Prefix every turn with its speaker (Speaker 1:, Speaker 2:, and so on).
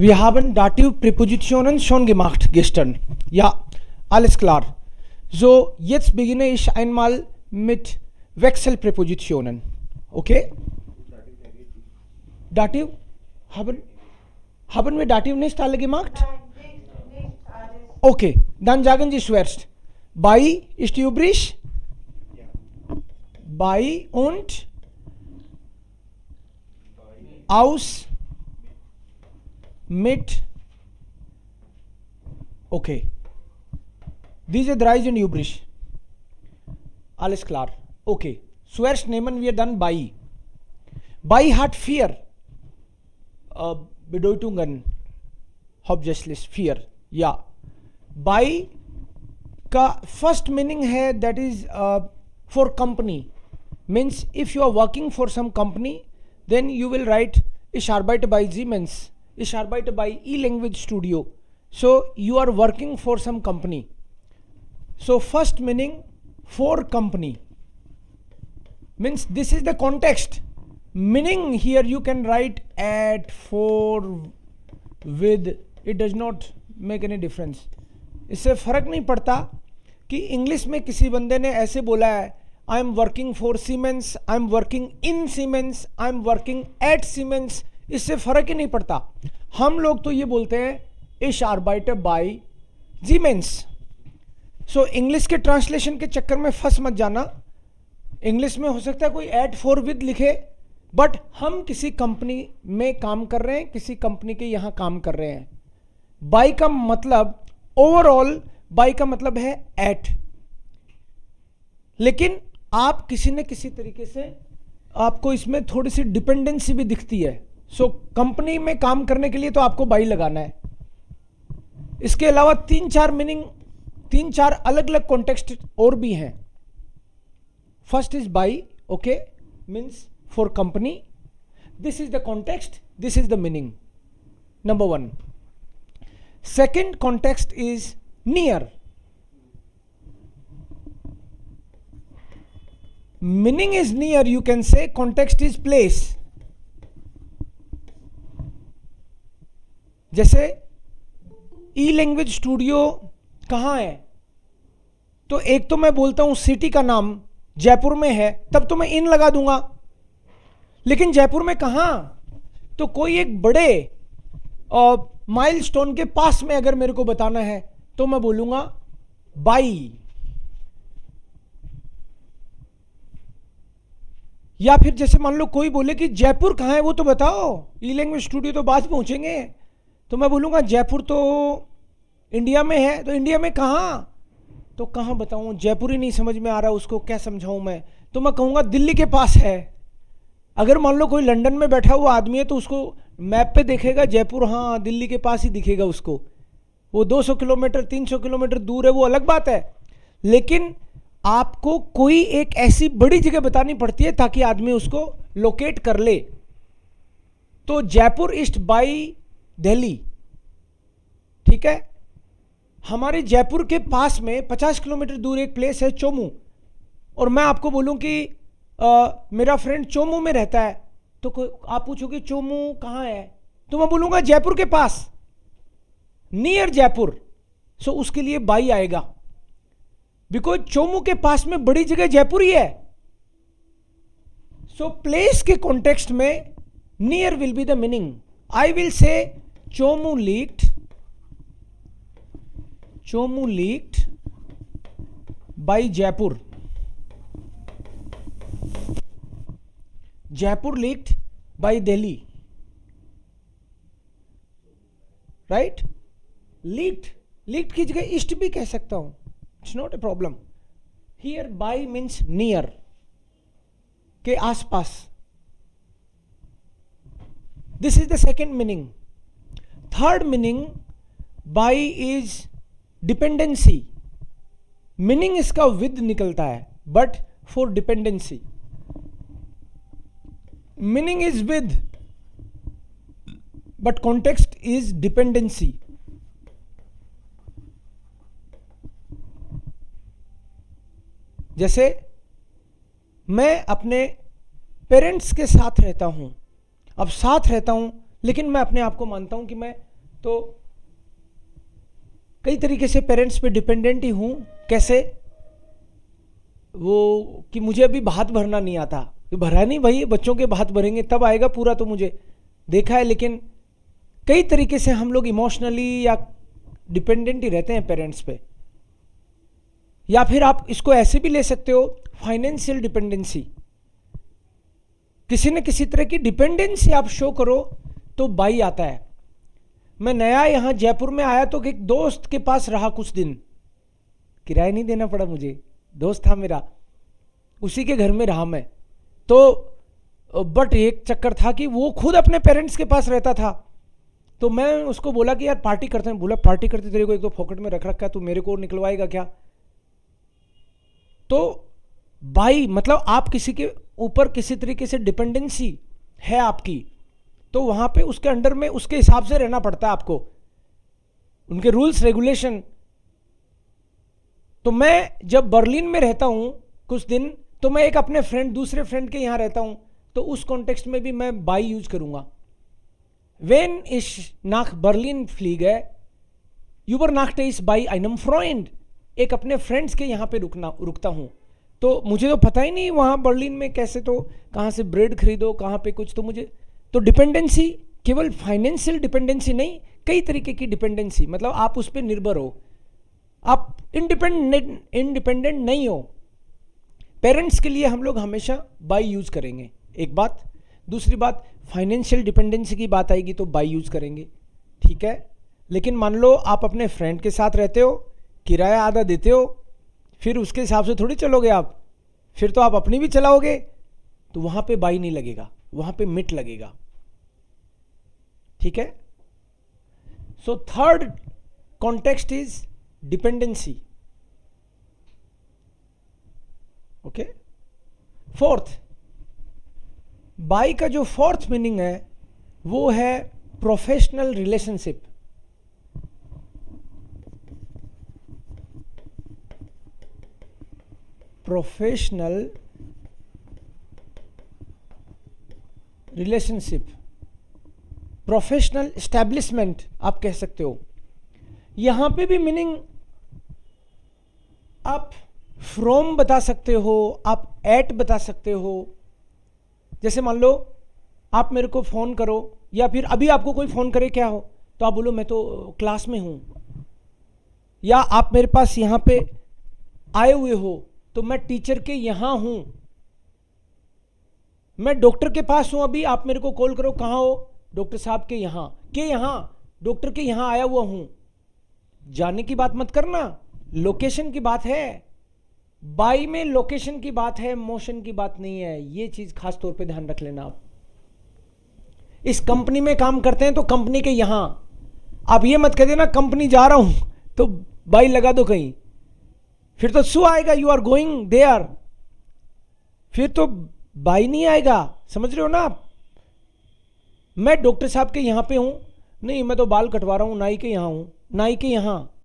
Speaker 1: Wir haben Dativ-Präpositionen schon gemacht gestern. Ja, alles klar. So, jetzt beginne ich einmal mit Wechselpräpositionen. Okay? Dativ? Haben wir Dativ nicht alle gemacht?
Speaker 2: Nein, nicht alles.
Speaker 1: Okay, dann sagen Sie zuerst. Bei ist übrig? Bei und aus, mit. Okay. Diese drei sind übrig. Alles klar. Okay. Zuerst nehmen wir dann bei. Bei hat vier Bedeutungen. Hauptsächlich vier. Ja. By का first meaning है that is for company. Means if you are working for some company, then you will write ich arbeite bei Siemens, ich arbeite bei E-Language Studio. So you are working for some company. So first meaning for company means this is the context. Meaning here you can write at, for, with. It does not make any difference. इससे फर्क नहीं पड़ता कि English में किसी बंदे ने ऐसे बोला है I am working for siemens, I am working in siemens, I am working at siemens, इससे फर्क ही नहीं पड़ता. हम लोग तो ये बोलते हैं इश आर्बाइटे बाय सीमेंस. सो इंग्लिश के ट्रांसलेशन के चक्कर में फंस मत जाना. इंग्लिश में हो सकता है कोई एट फॉर विद लिखे, बट हम किसी कंपनी में काम कर रहे हैं, किसी कंपनी के यहाँ काम कर रहे हैं. बाय का मतलब ओवरऑल, बाय का मतलब है एट. लेकिन आप किसी न किसी तरीके से आपको इसमें थोड़ी सी डिपेंडेंसी भी दिखती है. सो कंपनी में काम करने के लिए तो आपको बाय लगाना है. इसके अलावा तीन चार अलग अलग कॉन्टेक्स्ट और भी हैं. First is by. Okay, means for company. This is the context, this is the meaning. Number one. Second context is near. Meaning is near, you can say. Context is place. जैसे E-Language Studio कहाँ है, तो एक तो मैं बोलता हूं city का नाम जयपुर में है, तब तो मैं इन लगा दूंगा. लेकिन जयपुर में कहाँ, तो कोई एक बड़े माइलस्टोन के पास में अगर मेरे को बताना है तो मैं बोलूंगा बाई. या फिर जैसे मान लो कोई बोले कि जयपुर कहाँ है वो तो बताओ, ई-लैंग्वेज स्टूडियो तो बाद पहुंचेंगे, तो मैं बोलूंगा जयपुर तो इंडिया में है. तो इंडिया में कहाँ, तो कहाँ बताऊं, जयपुर ही नहीं समझ में आ रहा, उसको क्या समझाऊं मैं, तो मैं कहूंगा दिल्ली के पास है. अगर मान लो कोई लंदन में बैठा हुआ आदमी है तो उसको मैप पे देखेगा जयपुर, हाँ दिल्ली के पास ही दिखेगा उसको. वो 200 किलोमीटर 300 किलोमीटर दूर है वो अलग बात है. लेकिन आपको कोई एक ऐसी बड़ी जगह बतानी पड़ती है ताकि आदमी उसको लोकेट कर ले. तो जयपुर ईस्ट बाय दिल्ली, ठीक है. हमारे जयपुर के पास में 50 किलोमीटर दूर एक प्लेस है चोमू, और मैं आपको बोलूं कि मेरा फ्रेंड चोमू में रहता है, तो आप पूछोगे चोमू कहाँ है, तो मैं बोलूंगा जयपुर के पास, नियर जयपुर. सो उसके लिए बाई आएगा, बिकॉज चोमू के पास में बड़ी जगह जयपुर ही है. सो प्लेस के कॉन्टेक्स्ट में near will be the meaning. I will say Chomu linked by Jaipur. Jaipur linked by Delhi, right. Linked की जगह ईस्ट भी कह सकता हूं, it's not a problem. Here by means near, के आसपास. This is the second meaning. Third meaning, by is dependency. Meaning इसका with निकलता है, but for dependency. Meaning is with, but context is dependency. जैसे मैं अपने पेरेंट्स के साथ रहता हूं. अब साथ रहता हूं, लेकिन मैं अपने आप को मानता हूं कि मैं तो कई तरीके से पेरेंट्स पे डिपेंडेंट ही हूँ। कैसे? वो कि मुझे अभी भात भरना नहीं आता, तो भरा नहीं भाई, बच्चों के भात भरेंगे तब आएगा पूरा, तो मुझे देखा है। लेकिन कई तरीके से हम लोग इमोशनली या डिपेंडेंट ही रहते हैं पेरेंट्स पे। या फिर आप इसको ऐसे भी ले सकते हो, फाइनेंशियल डिपेंडेंसी। किसी न किसी तरह की डिपेंडेंसी आप शो करो तो बाई आता है। मैं नया यहाँ जयपुर में आया तो एक दोस्त के पास रहा कुछ दिन, किराया नहीं देना पड़ा मुझे, दोस्त था मेरा, उसी के घर में रहा मैं। तो बट एक चक्कर था कि वो खुद अपने पेरेंट्स के पास रहता था। तो मैं उसको बोला कि यार पार्टी करते हैं। बोला पार्टी करते, तेरे को एक तो पॉकेट में रख रखा है, तू मेरे को निकलवाएगा क्या? तो भाई मतलब आप किसी के ऊपर किसी तरीके से डिपेंडेंसी है आपकी, तो वहां पे उसके अंडर में उसके हिसाब से रहना पड़ता है आपको, उनके रूल्स रेगुलेशन। तो मैं जब बर्लिन में रहता हूं कुछ दिन, तो मैं एक अपने फ्रेंड, दूसरे फ्रेंड के यहां रहता हूं, तो उस कॉन्टेक्स्ट में भी मैं बाई यूज करूंगा। Wenn ich nach Berlin fliege, übernachte ich bei einem Freund। एक अपने फ्रेंड्स के यहाँ पे रुकता हूँ। तो मुझे तो पता ही नहीं वहाँ बर्लिन में कैसे, तो कहाँ से ब्रेड खरीदो, कहाँ पे कुछ, तो मुझे तो डिपेंडेंसी केवल फाइनेंशियल डिपेंडेंसी नहीं, कई तरीके की डिपेंडेंसी, मतलब आप उस पर निर्भर हो, आप इंडिपेंडेंट नहीं हो। पेरेंट्स के लिए हम लोग हमेशा बाई यूज करेंगे, एक बात। दूसरी बात, फाइनेंशियल डिपेंडेंसी की बात आएगी तो बाई यूज करेंगे, ठीक है। लेकिन मान लो आप अपने फ्रेंड के साथ रहते हो, किराया आधा देते हो, फिर उसके हिसाब से थोड़ी चलोगे आप, फिर तो आप अपनी भी चलाओगे, तो वहां पे बाई नहीं लगेगा, वहां पे मिट लगेगा, ठीक है। So third context is dependency, okay. Fourth, by का जो फोर्थ मीनिंग है वो है professional relationship. Professional relationship, professional establishment आप कह सकते हो। यहां पे भी मीनिंग आप फ्रॉम बता सकते हो, आप एट बता सकते हो। जैसे मान लो आप मेरे को फ़ोन करो, या फिर अभी आपको कोई फ़ोन करे क्या हो, तो आप बोलो मैं तो क्लास में हूँ। या आप मेरे पास यहाँ पे आए हुए हो, तो मैं टीचर के यहाँ हूँ। मैं डॉक्टर के पास हूँ, अभी आप मेरे को कॉल करो, कहाँ हो? डॉक्टर साहब के यहाँ, डॉक्टर के यहाँ आया हुआ हूँ। जाने की बात मत करना, लोकेशन की बात है। बाई में लोकेशन की बात है, मोशन की बात नहीं है। ये चीज खास तौर पे ध्यान रख लेना। आप इस कंपनी में काम करते हैं तो कंपनी के यहां, आप ये मत कह देना कंपनी जा रहा हूं तो बाई लगा दो कहीं, फिर तो सु आएगा, यू आर गोइंग देयर, फिर तो बाई नहीं आएगा। समझ रहे हो ना आप? मैं डॉक्टर साहब के यहां पे हूं, नहीं मैं तो बाल कटवा रहा हूं, नाई के यहां हूं, नाई के यहां,